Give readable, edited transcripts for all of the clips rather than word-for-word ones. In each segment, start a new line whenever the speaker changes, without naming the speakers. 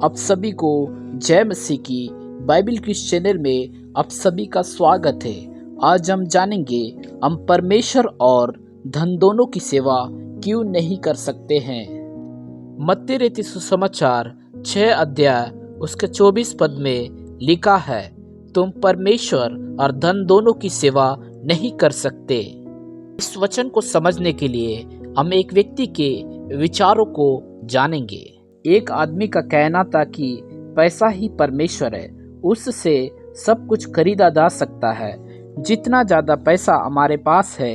आप सभी को जय मसीह की बाइबल क्विज चैनल में आप सभी का स्वागत है। आज हम जानेंगे हम परमेश्वर और धन दोनों की सेवा क्यों नहीं कर सकते हैं। मत्ती रचित सुसमाचार 6 अध्याय उसके 24 पद में लिखा है, तुम परमेश्वर और धन दोनों की सेवा नहीं कर सकते। इस वचन को समझने के लिए हम एक व्यक्ति के विचारों को जानेंगे। एक आदमी का कहना था कि पैसा ही परमेश्वर है, उससे सब कुछ खरीदा जा सकता है। जितना ज़्यादा पैसा हमारे पास है,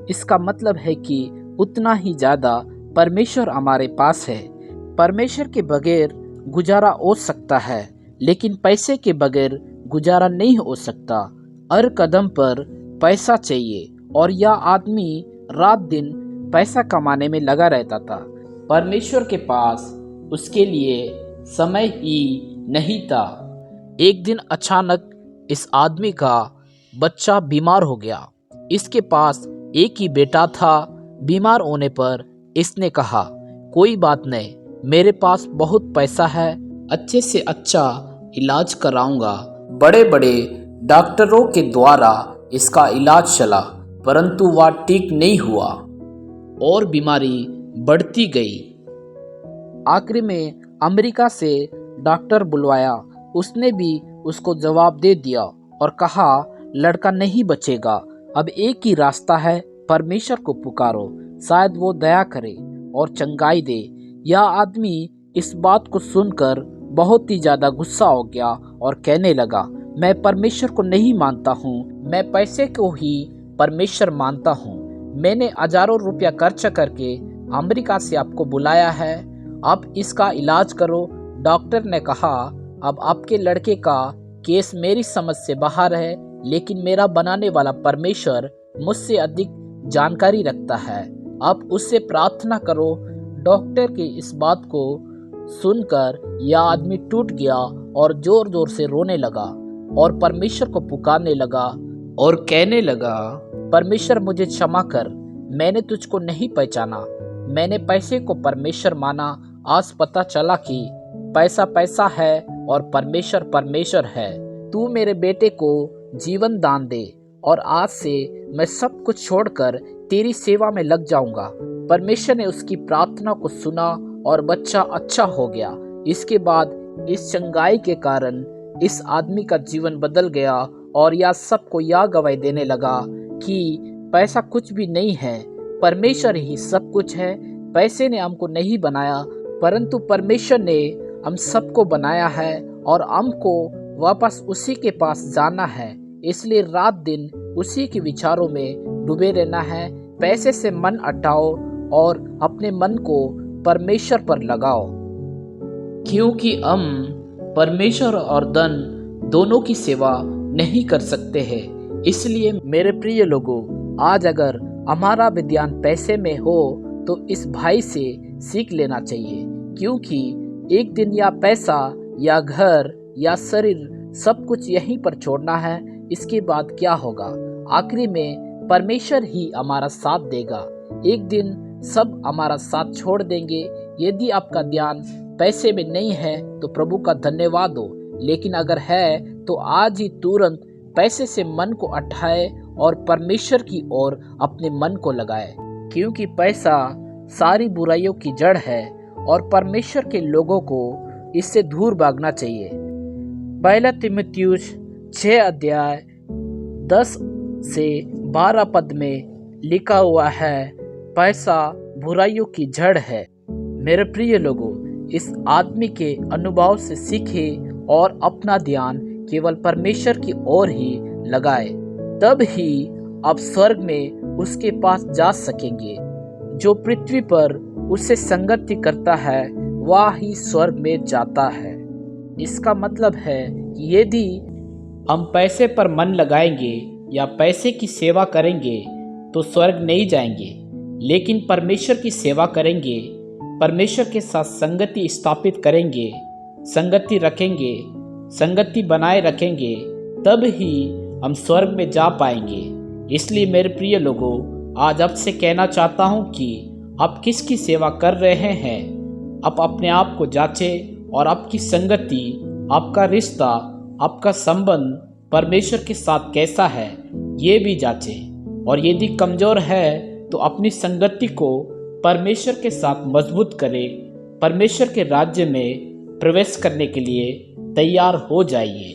इसका मतलब है कि उतना ही ज़्यादा परमेश्वर हमारे पास है। परमेश्वर के बगैर गुजारा हो सकता है, लेकिन पैसे के बगैर गुजारा नहीं हो सकता। हर कदम पर पैसा चाहिए और यह आदमी रात दिन पैसा कमाने में लगा रहता था। परमेश्वर के पास उसके लिए समय ही नहीं था। एक दिन अचानक इस आदमी का बच्चा बीमार हो गया। इसके पास एक ही बेटा था। बीमार होने पर इसने कहा, कोई बात नहीं, मेरे पास बहुत पैसा है, अच्छे से अच्छा इलाज कराऊंगा। बड़े बड़े डॉक्टरों के द्वारा इसका इलाज चला, परंतु वह ठीक नहीं हुआ और बीमारी बढ़ती गई। आखिर में अमेरिका से डॉक्टर बुलवाया। उसने भी उसको जवाब दे दिया और कहा, लड़का नहीं बचेगा। अब एक ही रास्ता है, परमेश्वर को पुकारो, शायद वो दया करे और चंगाई दे। यह आदमी इस बात को सुनकर बहुत ही ज़्यादा गुस्सा हो गया और कहने लगा, मैं परमेश्वर को नहीं मानता हूँ, मैं पैसे को ही परमेश्वर मानता हूँ। मैंने हजारों रुपया खर्च करके अमेरिका से आपको बुलाया है, आप इसका इलाज करो। डॉक्टर ने कहा, अब आपके लड़के का केस मेरी समझ से बाहर है, लेकिन मेरा बनाने वाला परमेश्वर मुझसे अधिक जानकारी रखता है, आप उससे प्रार्थना करो। डॉक्टर की इस बात को सुनकर यह आदमी टूट गया और जोर जोर से रोने लगा और परमेश्वर को पुकारने लगा और कहने लगा, परमेश्वर मुझे क्षमा कर, मैंने तुझको नहीं पहचाना, मैंने पैसे को परमेश्वर माना। आज पता चला कि पैसा पैसा है और परमेश्वर परमेश्वर है। तू मेरे बेटे को जीवन दान दे और आज से मैं सब कुछ छोड़कर तेरी सेवा में लग जाऊंगा। परमेश्वर ने उसकी प्रार्थना को सुना और बच्चा अच्छा हो गया। इसके बाद इस चंगाई के कारण इस आदमी का जीवन बदल गया और यह सबको यह गवाही देने लगा कि पैसा कुछ भी नहीं है, परमेश्वर ही सब कुछ है। पैसे ने हमको नहीं बनाया, परंतु परमेश्वर ने हम सबको बनाया है और हमको वापस उसी के पास जाना है। इसलिए रात दिन उसी के विचारों में डूबे रहना है। पैसे से मन हटाओ और अपने मन को परमेश्वर पर लगाओ, क्योंकि हम परमेश्वर और धन दोनों की सेवा नहीं कर सकते हैं। इसलिए मेरे प्रिय लोगों, आज अगर हमारा ध्यान पैसे में हो तो इस भाई से सीख लेना चाहिए, क्योंकि एक दिन या पैसा या घर या शरीर सब कुछ यहीं पर छोड़ना है। इसके बाद क्या होगा? आखिरी में परमेश्वर ही हमारा साथ देगा। एक दिन सब हमारा साथ छोड़ देंगे। यदि आपका ध्यान पैसे में नहीं है तो प्रभु का धन्यवाद हो, लेकिन अगर है तो आज ही तुरंत पैसे से मन को हटाए और परमेश्वर की ओर अपने मन को लगाए, क्योंकि पैसा सारी बुराइयों की जड़ है और परमेश्वर के लोगों को इससे दूर भागना चाहिए। पहला तीमुथियुस 6 अध्याय 10 से 12 पद में लिखा हुआ है, पैसा बुराइयों की जड़ है। मेरे प्रिय लोगों, इस आदमी के अनुभव से सीखे और अपना ध्यान केवल परमेश्वर की ओर ही लगाए, तब ही आप स्वर्ग में उसके पास जा सकेंगे। जो पृथ्वी पर उससे संगति करता है वह ही स्वर्ग में जाता है। इसका मतलब है कि यदि हम पैसे पर मन लगाएंगे या पैसे की सेवा करेंगे तो स्वर्ग नहीं जाएंगे, लेकिन परमेश्वर की सेवा करेंगे, परमेश्वर के साथ संगति स्थापित करेंगे, संगति रखेंगे, संगति बनाए रखेंगे, तब ही हम स्वर्ग में जा पाएंगे। इसलिए मेरे प्रिय लोगों, आज आपसे कहना चाहता हूं कि आप किसकी सेवा कर रहे हैं। आप अपने आप को जांचें और आपकी संगति, आपका रिश्ता, आपका संबंध परमेश्वर के साथ कैसा है, ये भी जांचें। और यदि कमज़ोर है तो अपनी संगति को परमेश्वर के साथ मजबूत करें। परमेश्वर के राज्य में प्रवेश करने के लिए तैयार हो जाइए।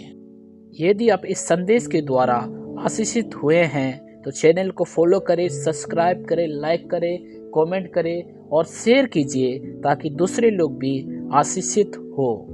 यदि आप इस संदेश के द्वारा आशीषित हुए हैं तो चैनल को फॉलो करें, सब्सक्राइब करें, लाइक करें, कमेंट करें और शेयर कीजिए ताकि दूसरे लोग भी आशीषित हो।